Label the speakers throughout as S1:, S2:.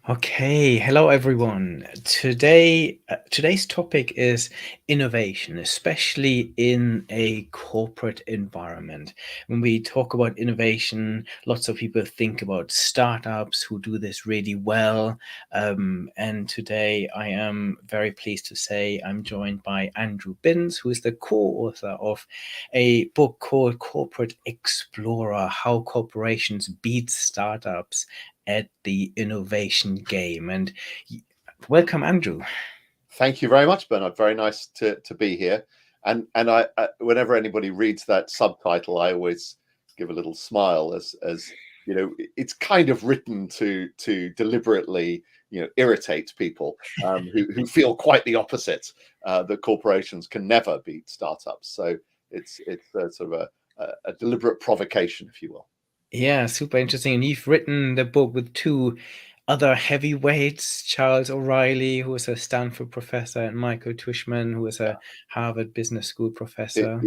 S1: Okay, hello everyone. Today's topic is innovation, especially in a corporate environment. When we talk about innovation, lots of people think about startups who do this really well. And today I am very pleased to say I'm joined by Andrew Binns, who is the co-author of a book called Corporate Explorer: How Corporations Beat Startups at the innovation game. And welcome, Andrew.
S2: Thank you very much, Bernard. Very nice to be here. And whenever anybody reads that subtitle, I always give a little smile, as you know, it's kind of written to deliberately irritate people who feel quite the opposite, that corporations can never beat startups. So it's sort of a deliberate provocation, if you will.
S1: Yeah, super interesting. And you've written the book with two other heavyweights, Charles O'Reilly, who is a Stanford professor, and Michael Tushman, who is a Harvard Business School
S2: the,
S1: professor.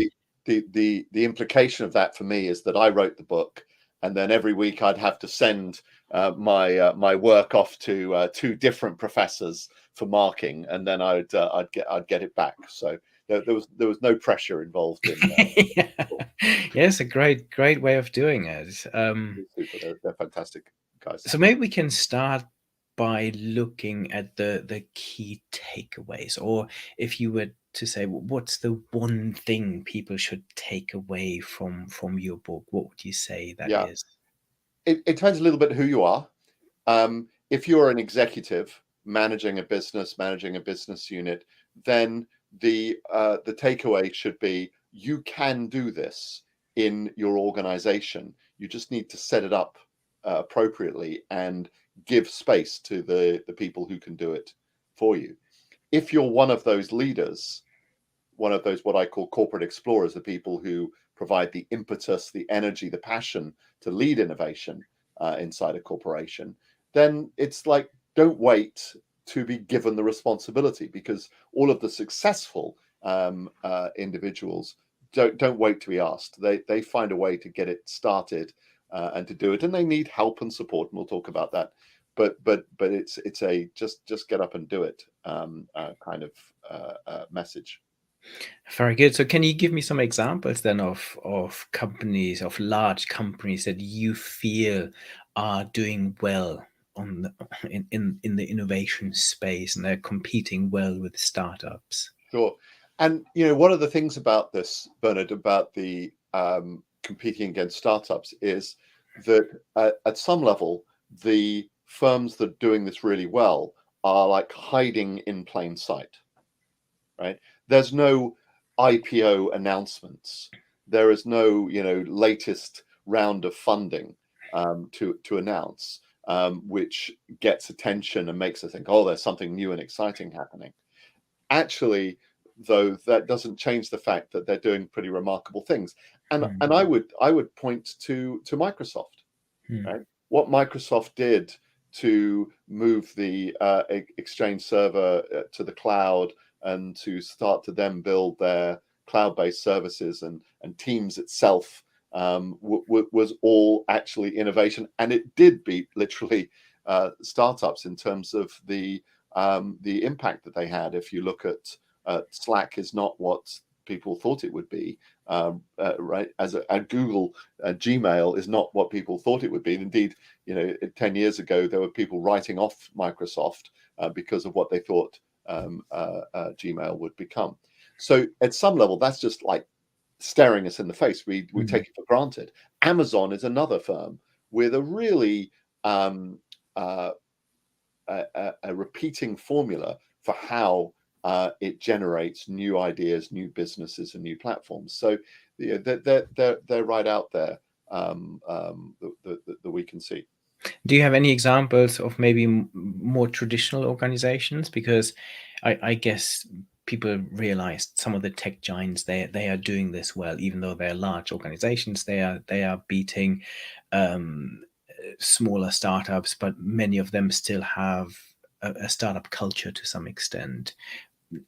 S2: the the implication of that for me is that I wrote the book, and then every week I'd have to send my work off to two different professors for marking, and then I'd get it back. So there was no pressure involved in.
S1: Yeah. Yes, a great way of doing it.
S2: Super, they're fantastic guys.
S1: So maybe we can start by looking at the key takeaways, or if you were to say, what's the one thing people should take away from your book, what would you say that
S2: Yeah,
S1: is?
S2: it depends a little bit who you are. If you're an executive managing a business unit, then the takeaway should be you can do this in your organization. You just need to set it up appropriately and give space to the people who can do it for you. If you're one of those leaders, one of those what I call corporate explorers, the people who provide the impetus, the energy, the passion to lead innovation inside a corporation, then it's like, don't wait to be given the responsibility, because all of the successful individuals don't wait to be asked. They find a way to get it started and to do it, and they need help and support, and we'll talk about that. But it's a just get up and do it kind of message.
S1: Very good. So can you give me some examples then of companies, of large companies that you feel are doing well on in the innovation space, and they're competing well with startups?
S2: Sure. And one of the things about this, Bernard, about the competing against startups is that at some level, the firms that are doing this really well are like hiding in plain sight, right? There's no IPO announcements. There is no, latest round of funding to announce, which gets attention and makes us think, oh, there's something new and exciting happening. Actually, though, that doesn't change the fact that they're doing pretty remarkable things. And
S1: Mm,
S2: and I would point to Microsoft,
S1: mm,
S2: right? What Microsoft did to move the Exchange server to the cloud, and to start to then build their cloud-based services, and Teams itself, was all actually innovation, and it did beat literally startups in terms of the impact that they had. If you look at Slack, is not what people thought it would be, right? At Google, Gmail is not what people thought it would be. Indeed, 10 years ago, there were people writing off Microsoft because of what they thought Gmail would become. So at some level, that's just like staring us in the face. We
S1: mm.
S2: take it for granted. Amazon is another firm with a really uh, a repeating formula for how it generates new ideas, new businesses, and new platforms. So they're right out there, that we can see.
S1: Do you have any examples of maybe more traditional organizations? Because I guess people realize some of the tech giants, they are doing this well, even though they're large organizations. They are beating smaller startups, but many of them still have a startup culture to some extent.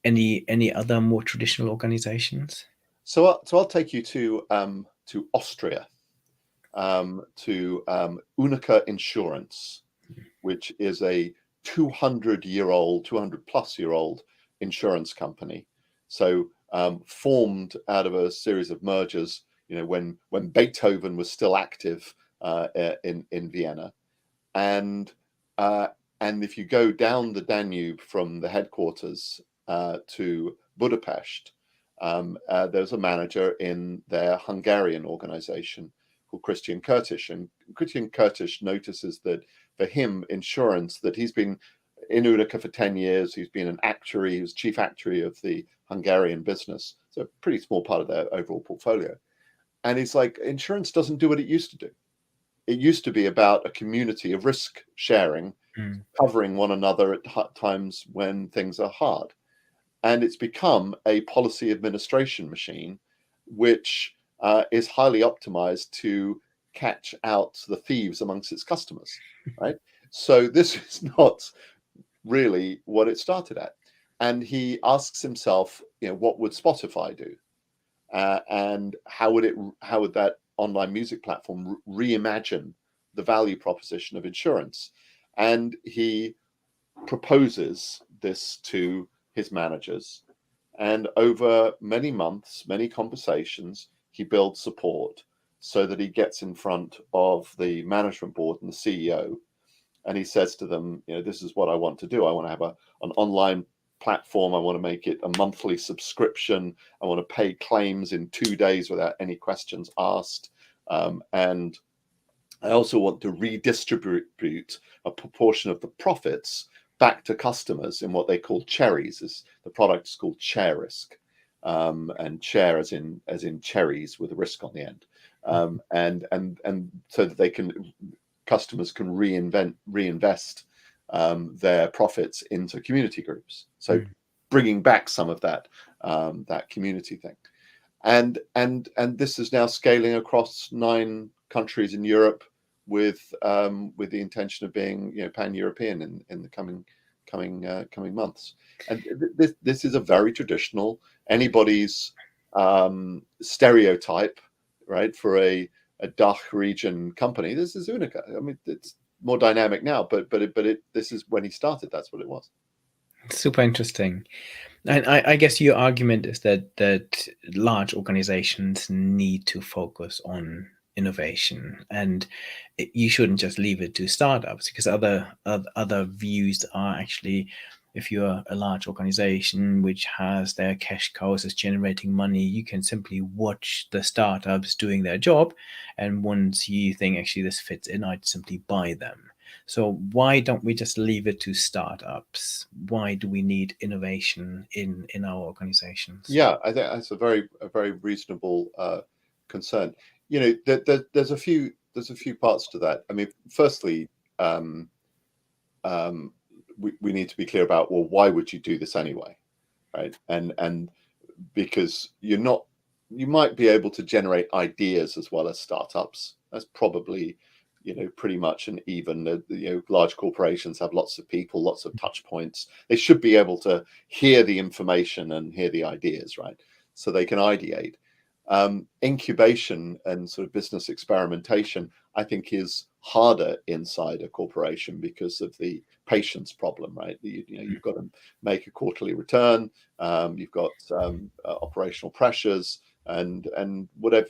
S1: Any other more traditional organizations?
S2: So I'll take you to Austria, to Unica Insurance. which is a 200-year-old, 200-plus-year-old insurance company. So formed out of a series of mergers, when Beethoven was still active in Vienna, and if you go down the Danube from the headquarters to Budapest, there's a manager in their Hungarian organization called Christian Curtis, and Christian Curtis notices that for him, insurance, that he's been in Unica for 10 years. He's been an actuary. He was chief actuary of the Hungarian business. So a pretty small part of their overall portfolio. And he's like, insurance doesn't do what it used to do. It used to be about a community of risk sharing, covering one another at times when things are hard. And it's become a policy administration machine, which is highly optimized to catch out the thieves amongst its customers, right? So this is not really what it started at. And he asks himself, what would Spotify do? And how would that online music platform reimagine the value proposition of insurance? And he proposes this to his managers. And over many months, many conversations, he builds support so that he gets in front of the management board and the CEO. And he says to them, this is what I want to do. I want to have an online platform. I want to make it a monthly subscription. I want to pay claims in 2 days without any questions asked. And I also want to redistribute a proportion of the profits back to customers in what they call cherries. The product is called Chair Risk, and chair as in cherries with a risk on the end, and so that customers can reinvest their profits into community groups. So bringing back some of that community thing, and this is now scaling across 9 countries in Europe, with the intention of being pan-European in the coming months. And this is a very traditional, anybody's stereotype, right, for a DACH region company. This is Unica. I mean, it's more dynamic now, but this is when he started. That's what it was.
S1: Super interesting. And I guess your argument is that large organizations need to focus on innovation, and you shouldn't just leave it to startups, because other views are actually, if you're a large organization which has their cash cows is generating money, you can simply watch the startups doing their job, and once you think actually this fits in, I'd simply buy them. So why don't we just leave it to startups? Why do we need innovation in our organizations?
S2: Yeah, I think that's a very reasonable concern. There's a few parts to that. I mean, firstly, we need to be clear about, well, why would you do this anyway, right? And because you might be able to generate ideas as well as startups. That's probably pretty much an even. Large corporations have lots of people, lots of touch points. They should be able to hear the information and hear the ideas, right? So they can ideate. Incubation and sort of business experimentation, I think, is harder inside a corporation because of the patience problem, right? You've got to make a quarterly return. You've got operational pressures, and whatever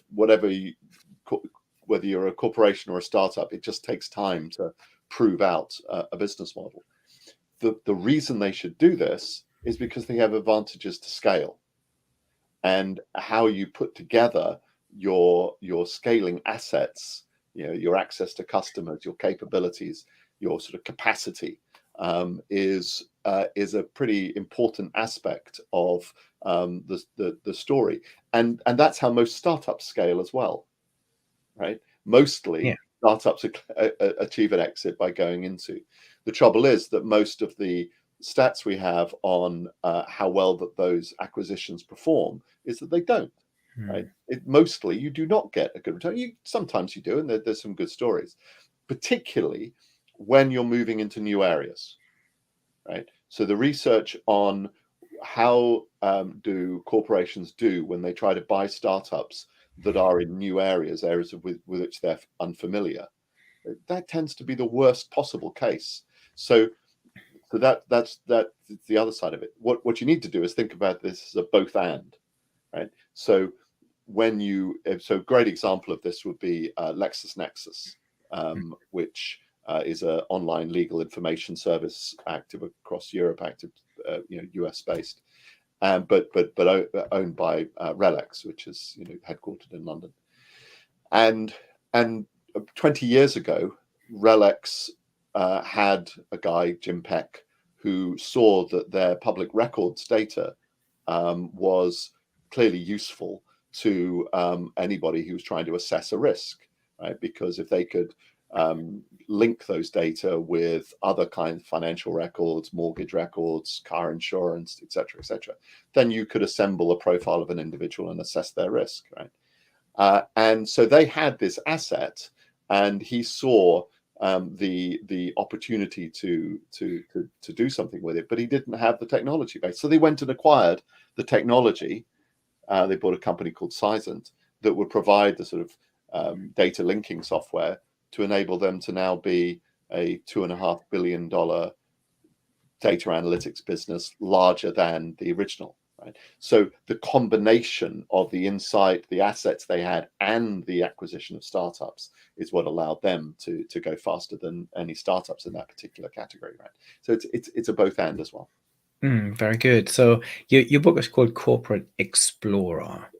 S2: whether you're a corporation or a startup, it just takes time to prove out a business model. The reason they should do this is because they have advantages to scale, and how you put together your scaling assets, your access to customers, your capabilities, your sort of capacity, is a pretty important aspect of the story, and that's how most startups scale as well, right? Mostly startups achieve an exit by going into. The trouble is that most of the stats we have on how well that those acquisitions perform is that they don't, right? Mostly you do not get a good return. Sometimes you do, and there's some good stories, particularly when you're moving into new areas, right? So the research on how do corporations do when they try to buy startups that are in new areas with which they're unfamiliar, that tends to be the worst possible case. So that's the other side of it. What you need to do is think about this as a both and, right? So so great example of this would be LexisNexis, which is an online legal information service active across Europe, active US based, but owned by RELX, which is headquartered in London. And 20 years ago, RELX had a guy, Jim Peck, who saw that their public records data was clearly useful to anybody who was trying to assess a risk, right? Because if they could link those data with other kinds of financial records, mortgage records, car insurance, etc., then you could assemble a profile of an individual and assess their risk, right? And so they had this asset, and he saw the opportunity to do something with it, but he didn't have the technology base. So they went and acquired the technology. They bought a company called Seisint that would provide the sort of data linking software to enable them to now be a $2.5 billion data analytics business, larger than the original. Right? So the combination of the insight, the assets they had, and the acquisition of startups is what allowed them to go faster than any startups in that particular category. Right? So it's a both and as well.
S1: Very good. So your book is called Corporate Explorer.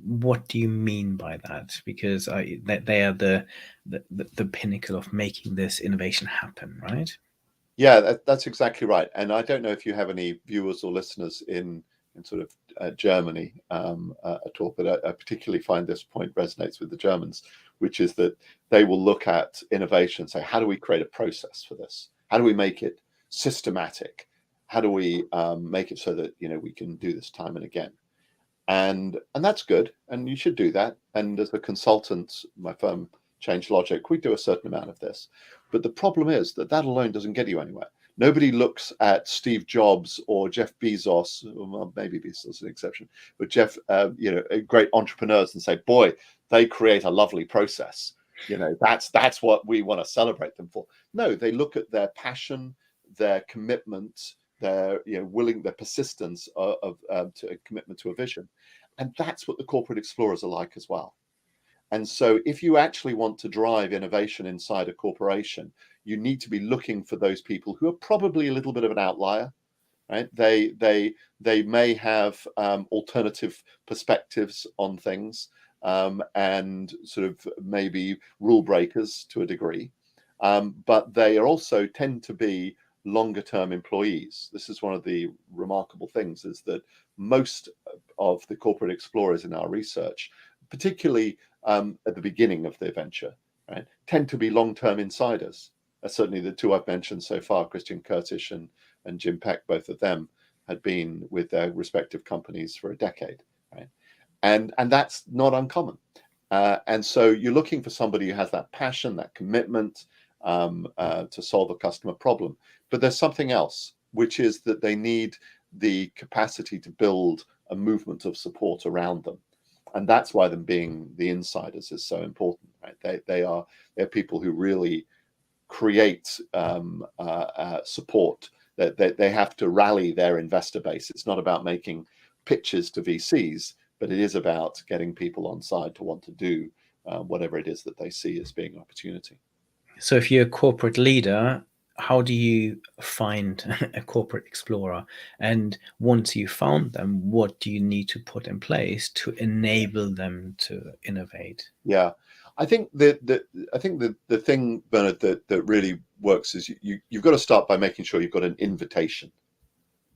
S1: What do you mean by that? Because they are the pinnacle of making this innovation happen, right?
S2: Yeah, that's exactly right. And I don't know if you have any viewers or listeners in sort of Germany at all, but I particularly find this point resonates with the Germans, which is that they will look at innovation and say, how do we create a process for this? How do we make it systematic? How do we make it so that we can do this time and again? And that's good, and you should do that. And as a consultant, my firm Change Logic, we do a certain amount of this. But the problem is that alone doesn't get you anywhere. Nobody looks at Steve Jobs or Jeff Bezos, well, maybe Bezos is an exception, but great entrepreneurs, and say, boy, they create a lovely process. That's what we want to celebrate them for. No, they look at their passion, their commitment, their their persistence of to a commitment to a vision, and that's what the corporate explorers are like as well. And so if you actually want to drive innovation inside a corporation, you need to be looking for those people who are probably a little bit of an outlier, right? They may have alternative perspectives on things, and sort of maybe rule breakers to a degree, but they are also tend to be longer term employees. This is one of the remarkable things, is that most of the corporate explorers in our research, particularly at the beginning of their venture, right, tend to be long-term insiders. Certainly the two I've mentioned so far, Christian Curtish and Jim Peck, both of them had been with their respective companies for a decade, right? And that's not uncommon. And so you're looking for somebody who has that passion, that commitment to solve a customer problem. But there's something else, which is that they need the capacity to build a movement of support around them. And that's why them being the insiders is so important, right? They're people who really create support. They have to rally their investor base. It's not about making pitches to VCs, but it is about getting people on side to want to do whatever it is that they see as being an opportunity.
S1: So if you're a corporate leader, how do you find a corporate explorer? And once you found them, what do you need to put in place to enable them to innovate?
S2: Yeah, I think the thing, Bernard, that really works is you've got to start by making sure you've got an invitation.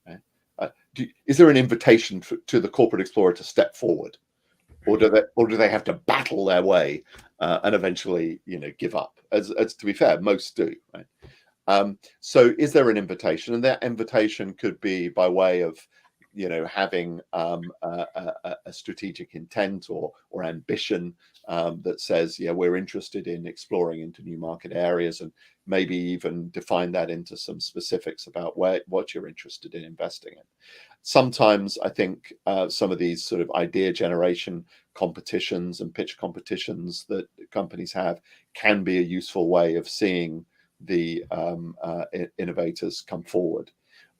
S2: Right? Is there an invitation to the corporate explorer to step forward, or do they have to battle their way and eventually give up? As to be fair, most do, right? So is there an invitation? And that invitation could be by way of having a strategic intent or ambition that says, yeah, we're interested in exploring into new market areas, and maybe even define that into some specifics about what you're interested in investing in. Sometimes I think some of these sort of idea generation competitions and pitch competitions that companies have can be a useful way of seeing the innovators come forward.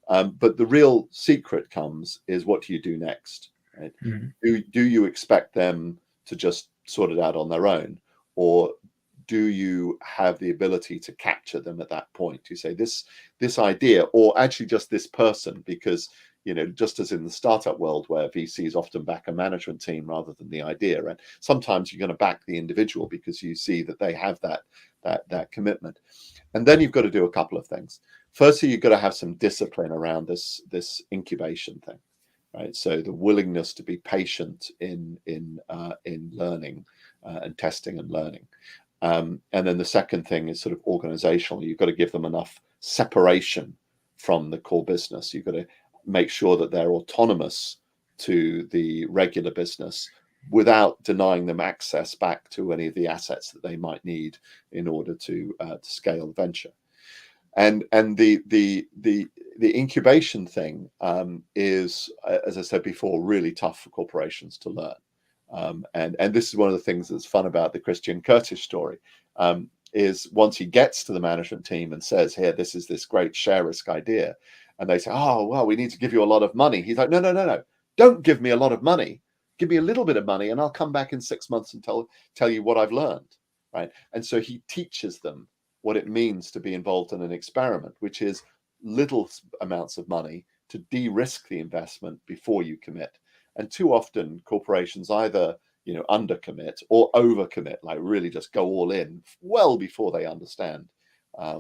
S2: But the real secret is, what do you do next? Right?
S1: Mm-hmm.
S2: Do you expect them to just sort it out on their own, or do you have the ability to capture them at that point? You say this idea, or actually just this person, because just as in the startup world where VCs often back a management team rather than the idea, and sometimes you're going to back the individual because you see that they have that commitment. And then you've got to do a couple of things. Firstly, you've got to have some discipline around this incubation thing, right? So the willingness to be patient in learning and testing and learning. And then the second thing is sort of organizational. You've got to give them enough separation from the core business. You've got to make sure that they're autonomous to the regular business without denying them access back to any of the assets that they might need in order to scale the venture. And the incubation thing is, as I said before, really tough for corporations to learn. And this is one of the things that's fun about the Christian Curtis story, is once he gets to the management team and says, here, this is this great share risk idea. And they say, oh, well, we need to give you a lot of money. He's like, no. Don't give me a lot of money. Give me a little bit of money and I'll come back in 6 months and tell you what I've learned. Right. And so he teaches them what it means to be involved in an experiment, which is little amounts of money to de-risk the investment before you commit. And too often corporations either undercommit or overcommit, like really just go all in well before they understand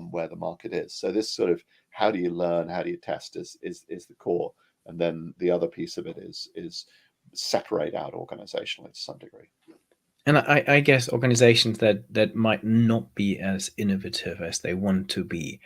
S2: where the market is. So this sort of how do you learn, how do you test is the core. And then the other piece of it is separate out organizationally to some degree.
S1: And I guess organizations that might not be as innovative as they want to be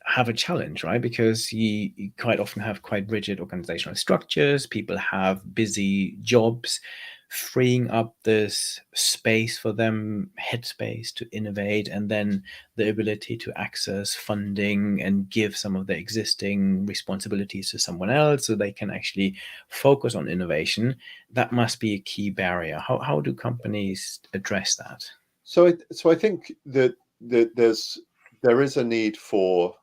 S1: have a challenge, right? Because you quite often have quite rigid organizational structures. People have busy jobs. Freeing up this space for them, headspace to innovate, and then the ability to access funding and give some of the existing responsibilities to someone else so they can actually focus on innovation, that must be a key barrier. How do companies address that?
S2: So I think that there is a need for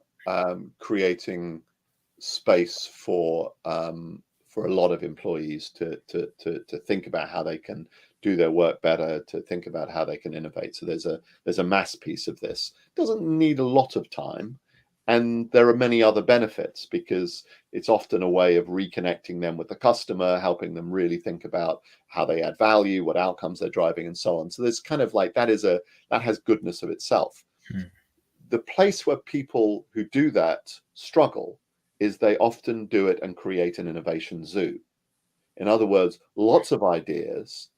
S2: creating space for a lot of employees to think about how they can do their work better, to think about how they can innovate. So there's a mass piece of this. It doesn't need a lot of time, and there are many other benefits because it's often a way of reconnecting them with the customer, helping them really think about how they add value, what outcomes they're driving, and so on. So there's kind of like that has goodness of itself. The place where people who do that struggle is they often do it and create an innovation zoo. In other words, lots of ideas,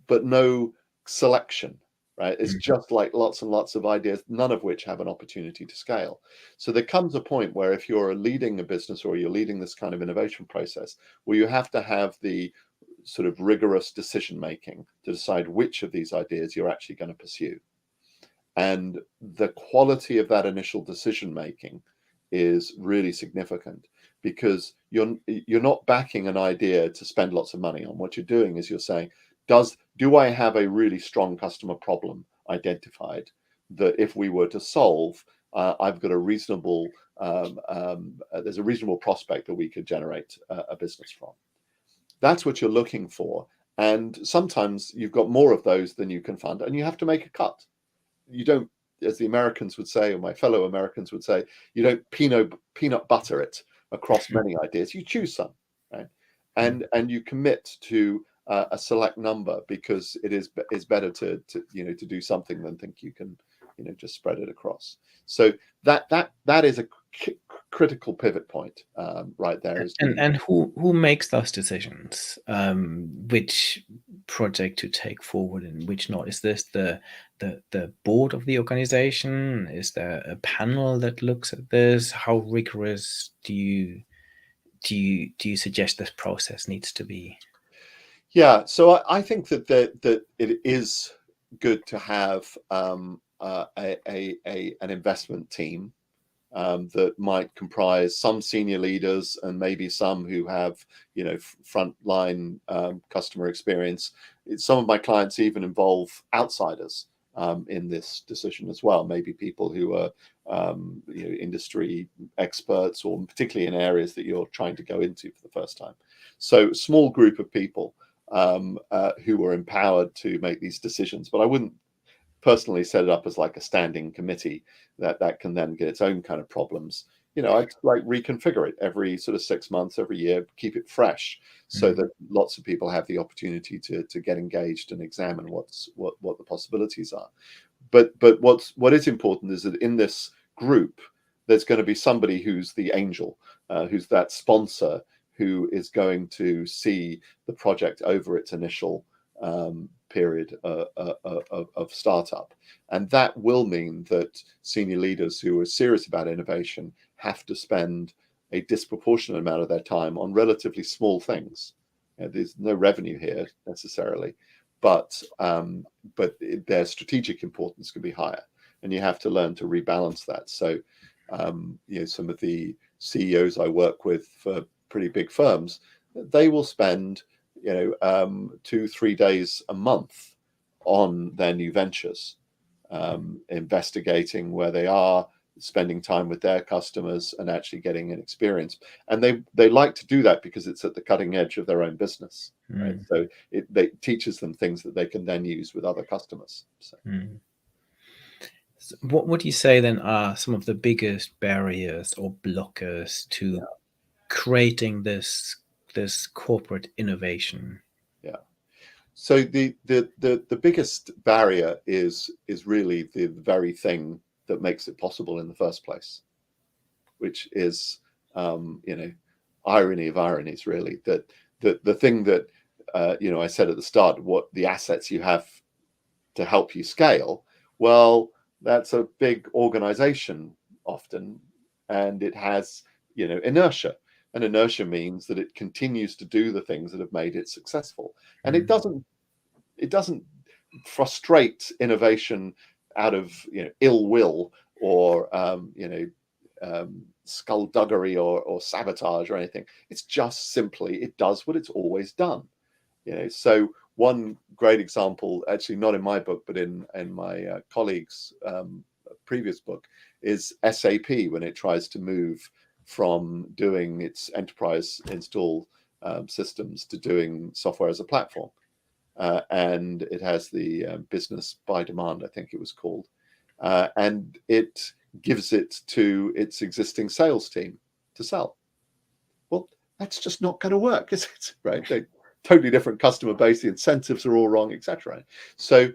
S2: but no selection, right? It's just like lots and lots of ideas, none of which have an opportunity to scale. So there comes a point where if you're leading a business or you're leading this kind of innovation process, where you have to have the sort of rigorous decision making to decide which of these ideas you're actually going to pursue. And the quality of that initial decision making is really significant because you're not backing an idea to spend lots of money on. What you're doing is you're saying, do I have a really strong customer problem identified that if we were to solve, I've got a reasonable there's a reasonable prospect that we could generate a business from. That's what you're looking for. And sometimes you've got more of those than you can fund, and you have to make a cut. You don't, as the Americans would say, or my fellow Americans would say, you don't peanut butter it across many ideas. You choose some, right? And you commit to a select number because it is better to do something than think you can just spread it across. So that is a critical pivot point right there.
S1: And who makes those decisions? Which project to take forward and which not? Is this the board of the organization? Is there a panel that looks at this? How rigorous do you do you suggest this process needs to be?
S2: Yeah, so I think that it is good to have an investment team that might comprise some senior leaders and maybe some who have, frontline customer experience. Some of my clients even involve outsiders in this decision as well. Maybe people who are industry experts, or particularly in areas that you're trying to go into for the first time. So small group of people who are empowered to make these decisions. But I wouldn't personally set it up as like a standing committee that can then get its own kind of problems. I'd like reconfigure it every sort of 6 months, every year, keep it fresh, so that lots of people have the opportunity to get engaged and examine what the possibilities are. But what is important is that in this group, there's going to be somebody who's the angel, who's that sponsor, who is going to see the project over its initial period of startup. And that will mean that senior leaders who are serious about innovation have to spend a disproportionate amount of their time on relatively small things. There's no revenue here necessarily, but their strategic importance can be higher, and you have to learn to rebalance that. So some of the CEOs I work with for pretty big firms, they will spend 2-3 days a month on their new ventures, investigating where they are, spending time with their customers, and actually getting an experience. And they like to do that because it's at the cutting edge of their own business, right? So it teaches them things that they can then use with other customers. So.
S1: So what would you say then are some of the biggest barriers or blockers to creating this corporate innovation?
S2: Yeah. So the biggest barrier is really the very thing that makes it possible in the first place, which is irony of ironies, really. That the thing that I said at the start, what the assets you have to help you scale, well, that's a big organization often, and it has inertia. And inertia means that it continues to do the things that have made it successful, and it doesn't frustrate innovation out of ill will or skullduggery or sabotage or anything. It's just simply it does what it's always done. So one great example, actually not in my book but in my colleague's previous book, is SAP when it tries to move from doing its enterprise install systems to doing software as a platform. And it has the business by demand, I think it was called. And it gives it to its existing sales team to sell. Well, that's just not going to work, is it? Right? They're totally different customer base. The incentives are all wrong, etc. So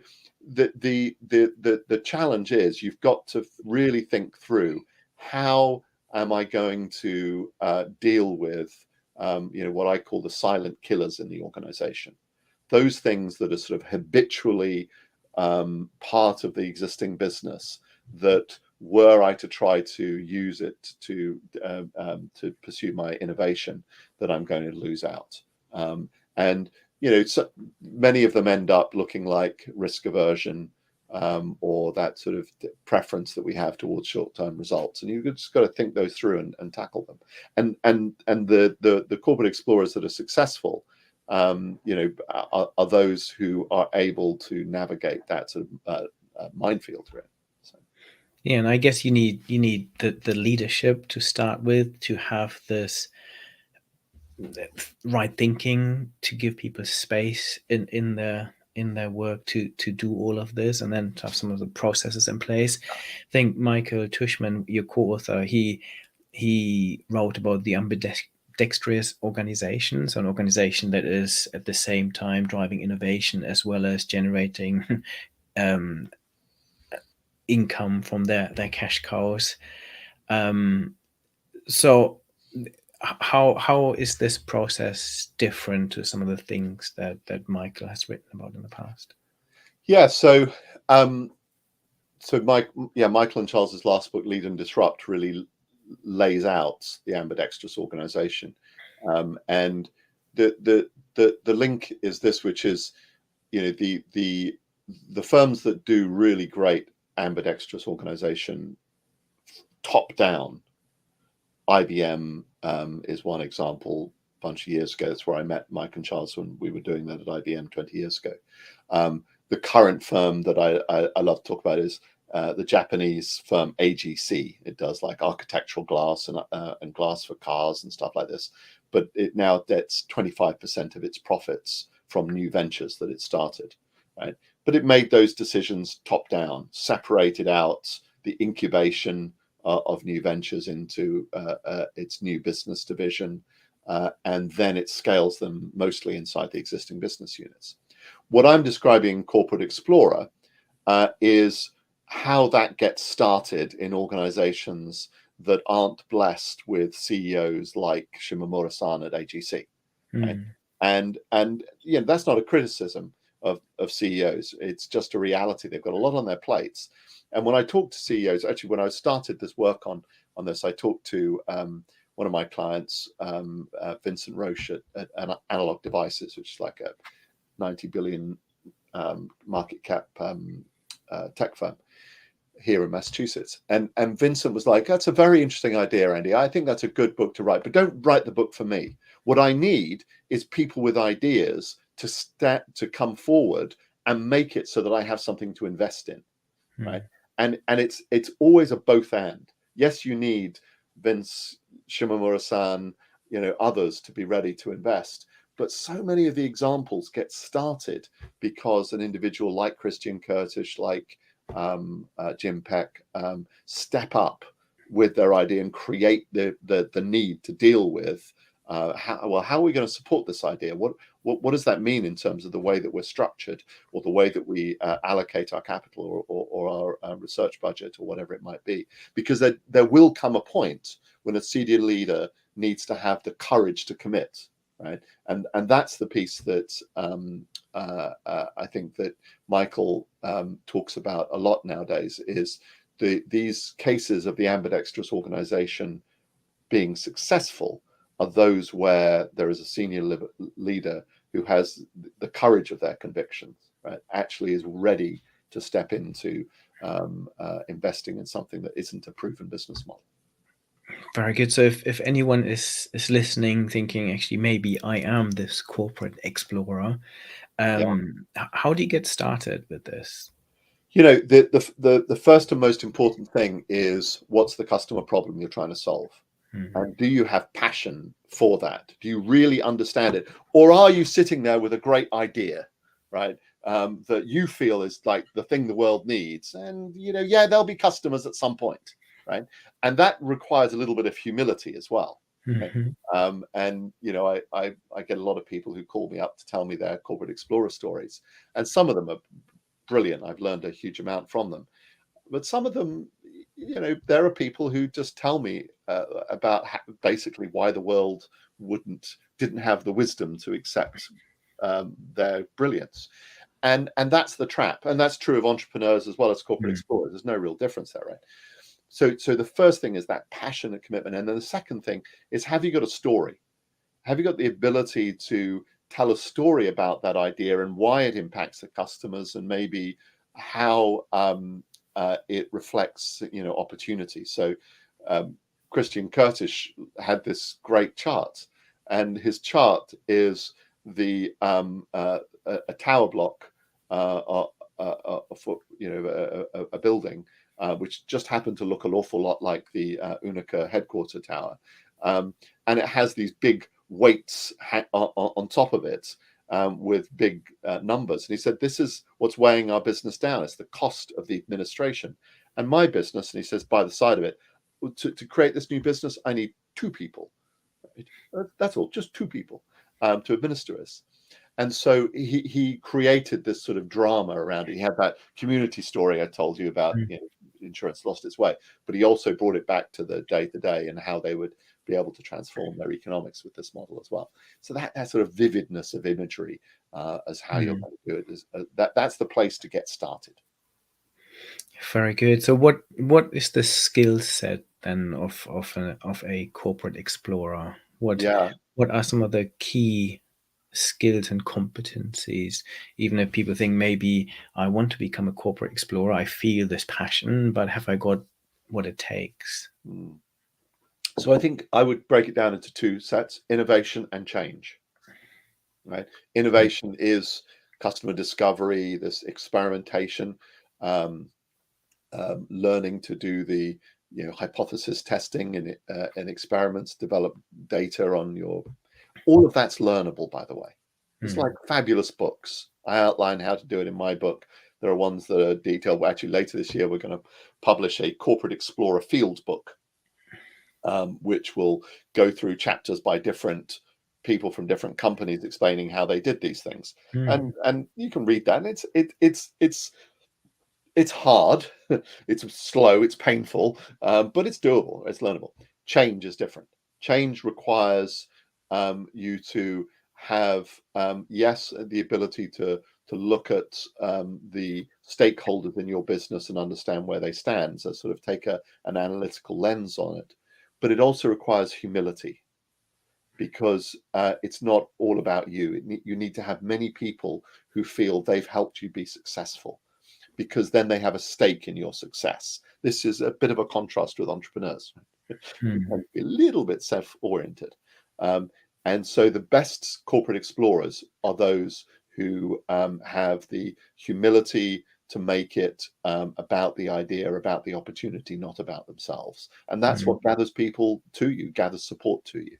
S2: the challenge is you've got to really think through, how am I going to deal with what I call the silent killers in the organization? Those things that are sort of habitually part of the existing business, that were I to try to use it to pursue my innovation, that I'm going to lose out. And so many of them end up looking like risk aversion, or that sort of preference that we have towards short-term results. And you've just got to think those through and tackle them. And the corporate explorers that are successful, are those who are able to navigate that sort of minefield, really. So.
S1: Yeah, and I guess you need the leadership to start with, to have this right thinking, to give people space in their work to do all of this, and then to have some of the processes in place. I think Michael Tushman, your co-author, he wrote about the Ambidextrous Organization, so an organization that is at the same time driving innovation as well as generating income from their cash cows. So how is this process different to some of the things that Michael has written about in the past?
S2: Yeah, so Michael and Charles's last book, Lead and Disrupt, really lays out the Ambidextrous Organization. And the link is this, which is, the firms that do really great ambidextrous organization top down. IBM is one example. A bunch of years ago, that's where I met Mike and Charles when we were doing that at IBM 20 years ago. The current firm that I love to talk about is the Japanese firm AGC. It does like architectural glass and glass for cars and stuff like this. But it now gets 25% of its profits from new ventures that it started, right? But it made those decisions top down, separated out the incubation of new ventures into its new business division, and then it scales them mostly inside the existing business units. What I'm describing in Corporate Explorer is how that gets started in organizations that aren't blessed with CEOs like Shimomura-san at AGC. Right? And that's not a criticism of CEOs. It's just a reality. They've got a lot on their plates. And when I talk to CEOs, actually, when I started this work on this, I talked to one of my clients, Vincent Roche at Analog Devices, which is like a 90 billion market cap tech firm here in Massachusetts. And Vincent was like, that's a very interesting idea, Andy. I think that's a good book to write, but don't write the book for me. What I need is people with ideas to come forward and make it so that I have something to invest in, right? And it's always a both and. Yes, you need Vince, Shimomura-san, others to be ready to invest. But so many of the examples get started because an individual like Christian Curtis, like Jim Peck, step up with their idea and create the need to deal with how are we going to support this idea? What does that mean in terms of the way that we're structured, or the way that we allocate our capital, or our research budget, or whatever it might be? Because there will come a point when a senior leader needs to have the courage to commit, right? And that's the piece that I think that Michael talks about a lot nowadays, is these cases of the ambidextrous organization being successful are those where there is a senior leader who has the courage of their convictions, right? Actually is ready to step into investing in something that isn't a proven business model.
S1: Very good. So if anyone is listening, thinking, actually, maybe I am this corporate explorer, how do you get started with this?
S2: The first and most important thing is, what's the customer problem you're trying to solve? And do you have passion for that? Do you really understand it? Or are you sitting there with a great idea, right? That you feel is like the thing the world needs. And, there'll be customers at some point, right? And that requires a little bit of humility as well. Right? And, I get a lot of people who call me up to tell me their corporate explorer stories. And some of them are brilliant. I've learned a huge amount from them. But some of them, there are people who just tell me about basically why the world didn't have the wisdom to accept their brilliance. And that's the trap. And that's true of entrepreneurs as well as corporate explorers. There's no real difference there, right? So the first thing is that passionate commitment. And then the second thing is, have you got a story? Have you got the ability to tell a story about that idea and why it impacts the customers, and maybe how it reflects, opportunity? So Christian Curtis had this great chart, and his chart is the a tower block for a building, which just happened to look an awful lot like the Unica headquarter tower, and it has these big weights on top of it, with big numbers. And he said, this is what's weighing our business down. It's the cost of the administration. And my business, and he says, by the side of it, to create this new business, I need 2 people. Right? That's all, just 2 people to administer this. And so he created this sort of drama around it. He had that community story I told you about, insurance lost its way, but he also brought it back to the day-to-day and how they would be able to transform their economics with this model as well. So that sort of vividness of imagery as how you're going to do it, is that's the place to get started.
S1: Very good. So what is the skill set then of a corporate explorer?
S2: Yeah.
S1: What are some of the key skills and competencies, even if people think maybe I want to become a corporate explorer, I feel this passion, but have I got what it takes?
S2: So I think I would break it down into two sets: innovation and change. Right? Innovation is customer discovery, this experimentation, um, learning to do the hypothesis testing and experiments, develop data on your. All of that's learnable, by the way. It's like fabulous books. I outline how to do it in my book. There are ones that are detailed. Well, actually, later this year, we're going to publish a Corporate Explorer Field book, which will go through chapters by different people from different companies explaining how they did these things. And you can read that. And it's hard, it's slow, it's painful, but it's doable, it's learnable. Change is different. Change requires you to have, yes, the ability to look at the stakeholders in your business and understand where they stand, so sort of take an analytical lens on it. But it also requires humility, because it's not all about you. You need to have many people who feel they've helped you be successful, because then they have a stake in your success. This is a bit of a contrast with entrepreneurs. Who tend to be a little bit self-oriented. And so the best corporate explorers are those who have the humility to make it about the idea, about the opportunity, not about themselves. And that's what gathers people to you, gathers support to you.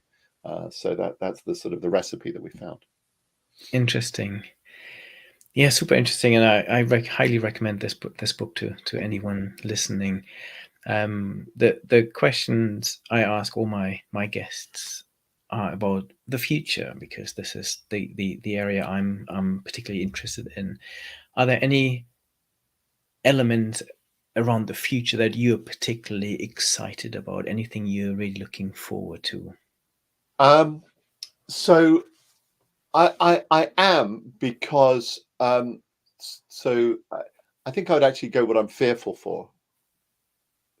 S2: So that's the sort of the recipe that we found.
S1: Interesting. Yeah, super interesting, and I highly recommend this book to anyone listening. The questions I ask all my guests are about the future, because this is the area I'm particularly interested in. Are there any elements around the future that you're particularly excited about? Anything you're really looking forward to?
S2: So I am, because so I think I would actually go what I'm fearful for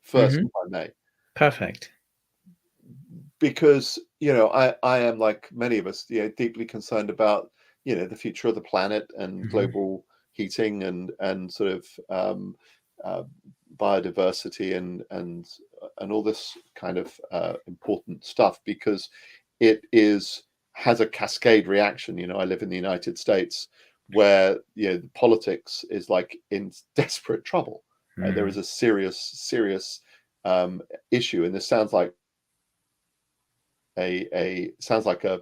S2: first, if I may,
S1: Perfect.
S2: because I am, like many of us, deeply concerned about the future of the planet and global heating and sort of uh, biodiversity and all this kind of important stuff, because it has a cascade reaction. I live in the United States, where the politics is like in desperate trouble. Right? There is a serious issue, and this sounds like a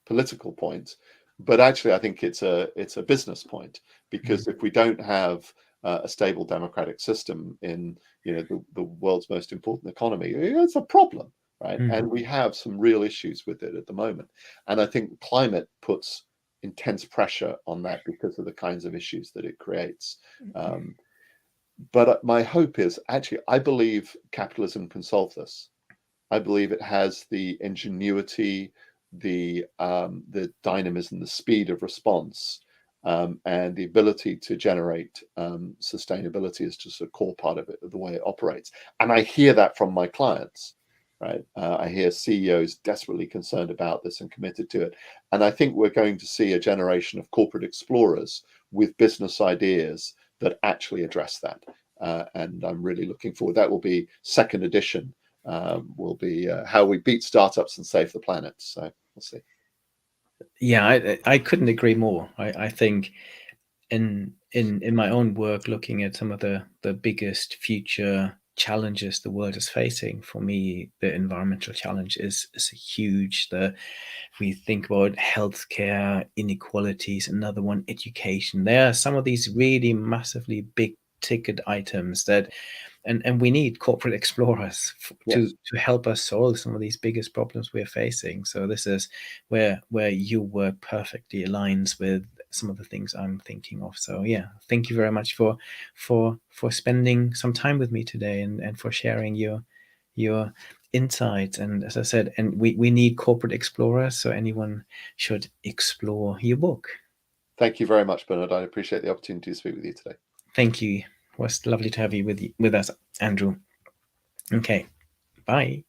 S2: political point, but actually I think it's a business point, because if we don't have a stable democratic system in the world's most important economy, it's a problem, right? And we have some real issues with it at the moment, and I think climate puts intense pressure on that because of the kinds of issues that it creates. But my hope is, actually, I believe capitalism can solve this. I believe it has the ingenuity, the dynamism, the speed of response, and the ability to generate sustainability is just a core part of it, of the way it operates. And I hear that from my clients, right? I hear CEOs desperately concerned about this and committed to it. And I think we're going to see a generation of corporate explorers with business ideas that actually address that. And I'm really looking forward. That will be second edition. Will be how we beat startups and save the planet. So we'll see.
S1: Yeah, I couldn't agree more. I think in my own work, looking at some of the biggest future challenges the world is facing, for me, the environmental challenge is huge. If we think about healthcare inequalities, another one, education. There are some of these really massively big ticket items that, and we need corporate explorers
S2: Yes.
S1: to help us solve some of these biggest problems we're facing. So this is where your work perfectly aligns with some of the things I'm thinking of. So yeah, thank you very much for spending some time with me today, and for sharing your insights. And as I said, and we need corporate explorers, so anyone should explore your book.
S2: Thank you very much, Bernard. I appreciate the opportunity to speak with you today.
S1: Thank you. It was lovely to have you with us, Andrew. Okay, bye.